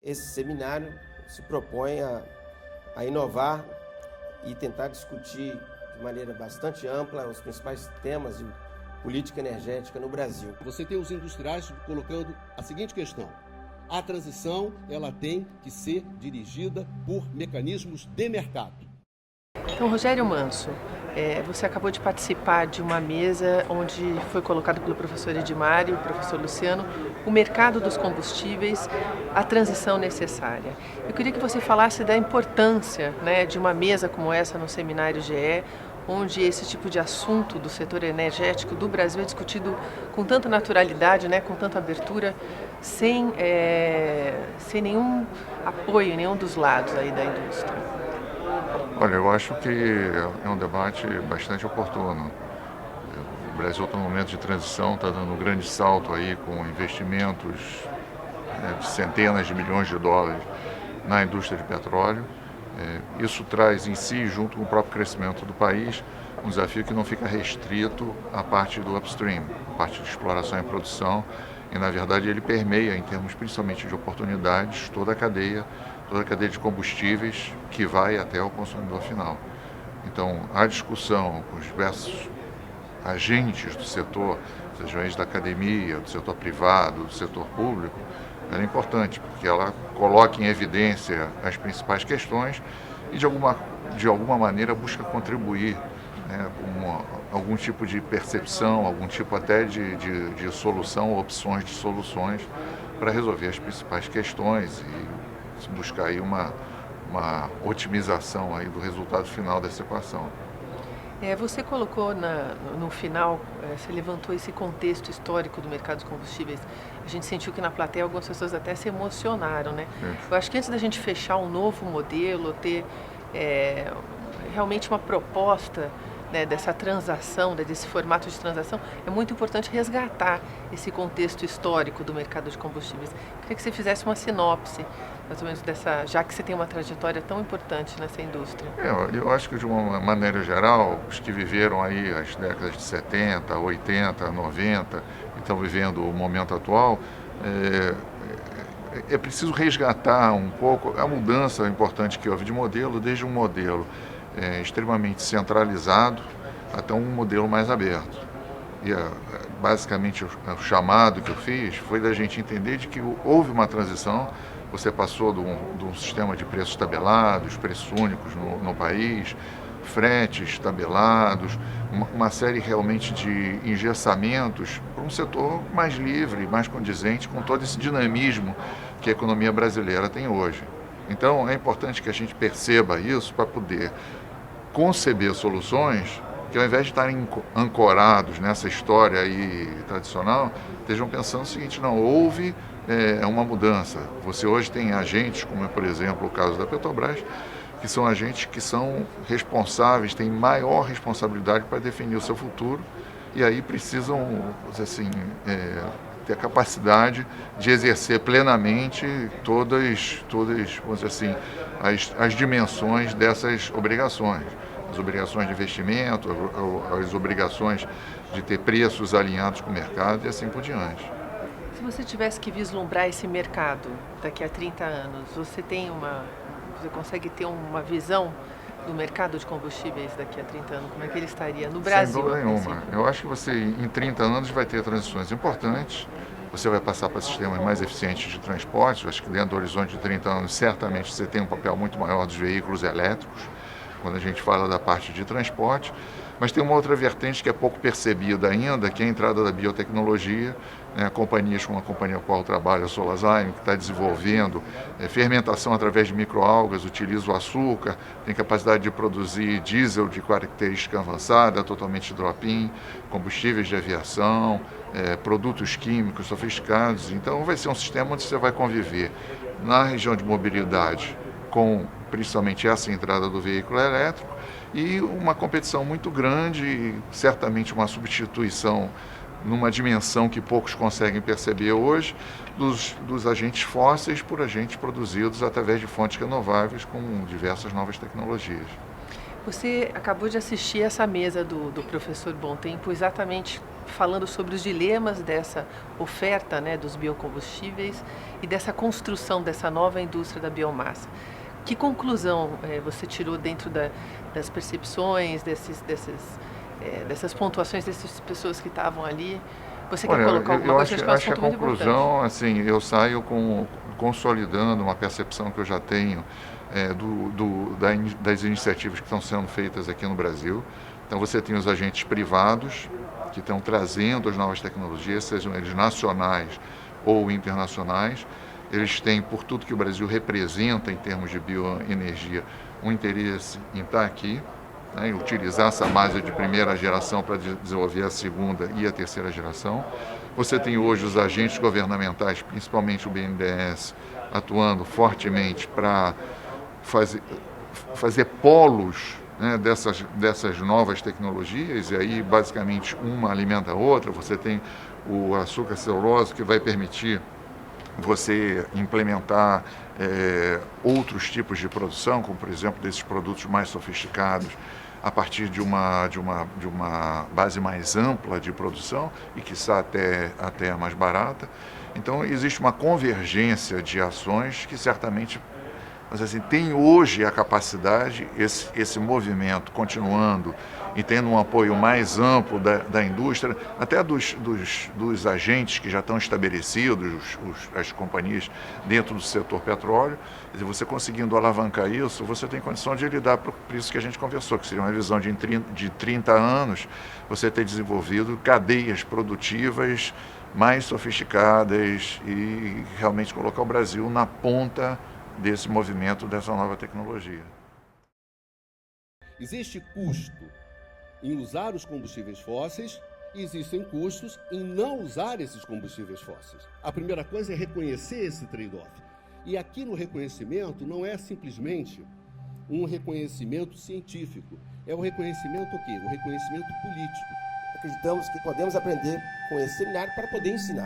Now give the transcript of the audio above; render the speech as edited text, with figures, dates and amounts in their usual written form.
Esse seminário se propõe a inovar e tentar discutir de maneira bastante ampla os principais temas de política energética no Brasil. Você tem os industriais colocando a seguinte questão: a transição ela tem que ser dirigida por mecanismos de mercado. Então, Rogério Manso, você acabou de participar de uma mesa onde foi colocado pelo professor Edmar e o professor Luciano o mercado dos combustíveis, a transição necessária. Eu queria que você falasse da importância, né, de uma mesa como essa no Seminário GE, onde esse tipo de assunto do setor energético do Brasil é discutido com tanta naturalidade, né, com tanta abertura, sem nenhum apoio em nenhum dos lados aí da indústria. Olha, eu acho que é um debate bastante oportuno. O Brasil está num momento de transição, está dando um grande salto aí com investimentos, de centenas de milhões de dólares na indústria de petróleo. Isso traz em si, junto com o próprio crescimento do país, um desafio que não fica restrito à parte do upstream, à parte de exploração e produção, e na verdade ele permeia, em termos principalmente de oportunidades, toda a cadeia de combustíveis que vai até o consumidor final. Então, a discussão com os diversos agentes do setor, sejam eles da academia, do setor privado, do setor público, ela é importante, porque ela coloca em evidência as principais questões e, de alguma maneira, busca contribuir, né, com algum tipo de percepção, algum tipo até de solução, opções de soluções para resolver as principais questões e buscar aí uma otimização aí do resultado final dessa equação. Você colocou no final, você levantou esse contexto histórico do mercado de combustíveis. A gente sentiu que na plateia algumas pessoas até se emocionaram, né? Eu acho que antes da gente fechar um novo modelo, ter realmente uma proposta, né, dessa transação, desse formato de transação, é muito importante resgatar esse contexto histórico do mercado de combustíveis. Queria que você fizesse uma sinopse, mais ou menos dessa, já que você tem uma trajetória tão importante nessa indústria. Eu acho que de uma maneira geral, os que viveram aí as décadas de 70, 80, 90 e estão vivendo o momento atual, é preciso resgatar um pouco a mudança importante que houve de modelo, desde um modelo extremamente centralizado até um modelo mais aberto. E basicamente o chamado que eu fiz foi da gente entender de que houve uma transição. Você passou de um sistema de preços tabelados, preços únicos no país, fretes tabelados, uma série realmente de engessamentos para um setor mais livre, mais condizente com todo esse dinamismo que a economia brasileira tem hoje. Então é importante que a gente perceba isso para poder conceber soluções que, ao invés de estarem ancorados nessa história aí tradicional, estejam pensando o seguinte: não, houve uma mudança. Você hoje tem agentes, como é, por exemplo, o caso da Petrobras, que são agentes que são responsáveis, têm maior responsabilidade para definir o seu futuro e aí precisam, vamos dizer assim, ter a capacidade de exercer plenamente todas, vamos dizer assim, as dimensões dessas obrigações. As obrigações de investimento, as obrigações de ter preços alinhados com o mercado e assim por diante. Se você tivesse que vislumbrar esse mercado daqui a 30 anos, você consegue ter uma visão do mercado de combustíveis daqui a 30 anos? Como é que ele estaria no Brasil? Sem dúvida nenhuma. Eu acho que você, em 30 anos, vai ter transições importantes. Você vai passar para sistemas mais eficientes de transporte. Eu acho que dentro do horizonte de 30 anos, certamente você tem um papel muito maior dos veículos elétricos, quando a gente fala da parte de transporte. Mas tem uma outra vertente que é pouco percebida ainda, que é a entrada da biotecnologia, né? Companhias como a companhia com a qual eu trabalho, a Solazyme, que está desenvolvendo fermentação através de microalgas, utiliza o açúcar, tem capacidade de produzir diesel de característica avançada, totalmente drop-in, combustíveis de aviação, produtos químicos sofisticados. Então vai ser um sistema onde você vai conviver na região de mobilidade com principalmente essa entrada do veículo elétrico e uma competição muito grande e certamente uma substituição numa dimensão que poucos conseguem perceber hoje dos agentes fósseis por agentes produzidos através de fontes renováveis com diversas novas tecnologias. Você acabou de assistir essa mesa do professor Bom Tempo exatamente falando sobre os dilemas dessa oferta, né, dos biocombustíveis e dessa construção dessa nova indústria da biomassa. Que conclusão você tirou dentro das percepções, dessas pontuações dessas pessoas que estavam ali? Você quer colocar alguma coisa? Eu acho que a conclusão, assim, eu saio consolidando uma percepção que eu já tenho das iniciativas que estão sendo feitas aqui no Brasil. Então você tem os agentes privados que estão trazendo as novas tecnologias, sejam eles nacionais ou internacionais. Eles têm, por tudo que o Brasil representa em termos de bioenergia, um interesse em estar aqui, né, e utilizar essa base de primeira geração para desenvolver a segunda e a terceira geração. Você tem hoje os agentes governamentais, principalmente o BNDES, atuando fortemente para fazer polos, né, dessas novas tecnologias, e aí basicamente uma alimenta a outra. Você tem o açúcar celulose, que vai permitir você implementar outros tipos de produção, como por exemplo desses produtos mais sofisticados, a partir de uma base mais ampla de produção e quiçá até mais barata. Então existe uma convergência de ações que certamente, mas assim, tem hoje a capacidade, esse movimento continuando e tendo um apoio mais amplo da indústria, até dos agentes que já estão estabelecidos, as companhias dentro do setor petróleo. Quer dizer, você conseguindo alavancar isso, você tem condição de lidar, por isso que a gente conversou, que seria uma visão de 30 anos, você ter desenvolvido cadeias produtivas mais sofisticadas e realmente colocar o Brasil na ponta desse movimento, dessa nova tecnologia. Existe custo em usar os combustíveis fósseis e existem custos em não usar esses combustíveis fósseis. A primeira coisa é reconhecer esse trade-off. E aqui no reconhecimento não é simplesmente um reconhecimento científico, é um reconhecimento o quê? Um reconhecimento político. Acreditamos que podemos aprender com esse seminário para poder ensinar.